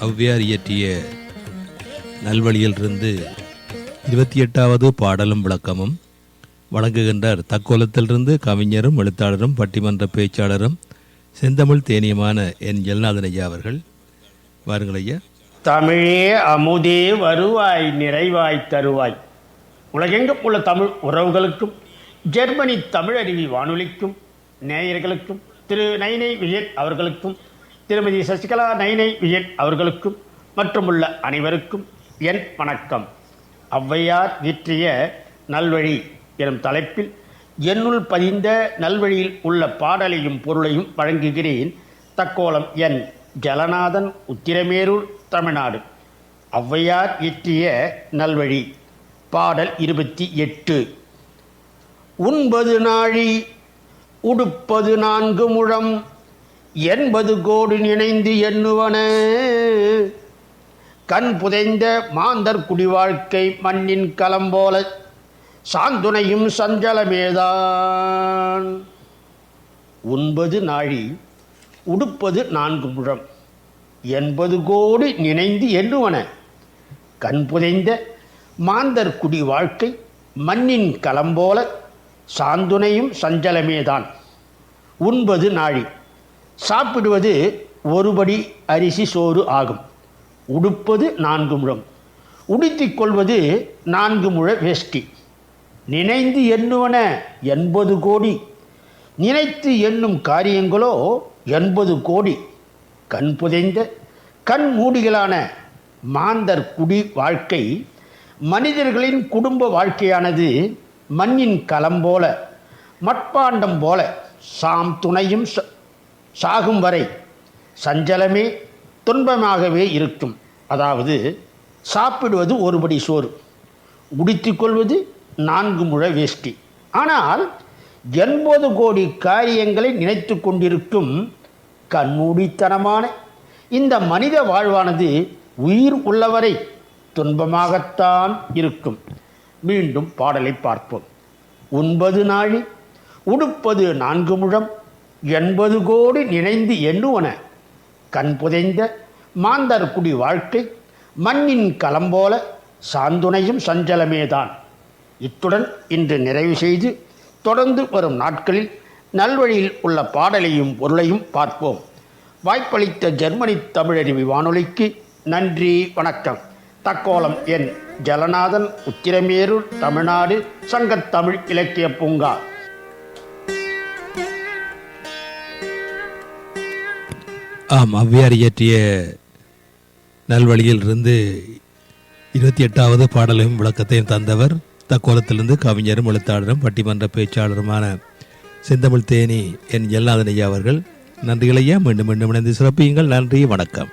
ஔவையார் இயற்றிய நல்வழியிலிருந்து 28வது பாடலும் விளக்கமும் வழங்குகின்றார். தக்கோலத்திலிருந்து கவிஞரும் எழுத்தாளரும் பட்டிமன்ற பேச்சாளரும் செந்தமிழ் தேனியமான என் ஜெகநாதன் ஐயா அவர்கள். வாருங்கள் ஐயா. தமிழே அமுதே வருவாய் நிறைவாய் தருவாய். உலகெங்கும் உள்ள தமிழ் உறவுகளுக்கும் ஜெர்மனி தமிழருவி வானொலிக்கும் நேயர்களுக்கும் திரு நைனை விஜயன் அவர்களுக்கும் திருமதி சசிகலா நைனை விஜயன் அவர்களுக்கும் மற்றும் உள்ள அனைவருக்கும் என் வணக்கம். ஔவையார் இயற்றிய நல்வழி எனும் தலைப்பில் என்னுள் பதிந்த நல்வழியில் உள்ள பாடலையும் பொருளையும் வழங்குகிறேன். தக்கோலம் என் ஜலநாதன், உத்திரமேரூர், தமிழ்நாடு. ஔவையார் இயற்றிய நல்வழி. பாடல் 28. உண்பது நாழி உடுப்பது 4 முழம் 80 கோடி நினைந்து எண்ணுவன கண் புதைந்த மாந்தர் குடிவாழ்க்கை மண்ணின் களம்போல சாந்துணையும் சஞ்சலமேதான். உண்பது நாழி உடுப்பது 4 முழம் 80 கோடி நினைந்து எண்ணுவன கண் புதைந்த மாந்தர் குடி வாழ்க்கை மண்ணின் களம்போல சாந்துணையும் சஞ்சலமேதான். உண்பது நாழி, சாப்பிடுவது ஒருபடி அரிசி சோறு ஆகும். உடுப்பது 4 முழம், உடுத்திக் கொள்வது 4 முழ வேஷ்டி. நினைந்து எண்ணுவன 80 கோடி, நினைத்து எண்ணும் காரியங்களோ 80 கோடி. கண் புதைந்த கண் மூடிகளான மாந்தர் குடி வாழ்க்கை, மனிதர்களின் குடும்ப வாழ்க்கையானது மண்ணின் களம் போல மட்பாண்டம் போல சாம் துணையும் சாகும் வரை சஞ்சலமே துன்பமாகவே இருக்கும். அதாவது சாப்பிடுவது ஒருபடி சோறு, உடுத்திக்கொள்வது 4 முழ வேஷ்டி. ஆனால் 80 கோடி காரியங்களை நினைத்து கொண்டிருக்கும் கண்மூடித்தனமான இந்த மனித வாழ்வானது உயிர் உள்ளவரை துன்பமாகத்தான் இருக்கும். மீண்டும் பாடலை பார்ப்போம். உண்பது நாழி உடுப்பது 4 முழம் 80 கோடி நினைந்து எண்ணுவன கண் புதைந்த மாந்தர் குடி வாழ்க்கை மண்ணின் களம்போல சாந்துணையும் சஞ்சலமேதான். இத்துடன் இன்று நிறைவு செய்து தொடர்ந்து வரும் நாட்களில் நல்வழியில் உள்ள பாடலையும் பொருளையும் பார்ப்போம். வாய்ப்பளித்த ஜெர்மனி தமிழருவி வானொலிக்கு நன்றி, வணக்கம். தக்கோலம் என் ஜலநாதன், உத்திரமேரூர், தமிழ்நாடு. சங்கத்தமிழ் இலக்கிய பூங்கா. ஆம், ஔவையார் இயற்றிய நல்வழியிலிருந்து 28வது பாடலையும் விளக்கத்தையும் தந்தவர் தக்கோலத்திலிருந்து கவிஞரும் எழுத்தாளரும் பட்டிமன்ற பேச்சாளருமான செந்தமிழ் தேனி என் ஜெகநாதன் ஐயா அவர்கள். நன்றிகள் ஐயா. மீண்டும் மீண்டும் இணைந்து சிறப்பியுங்கள். நன்றி, வணக்கம்.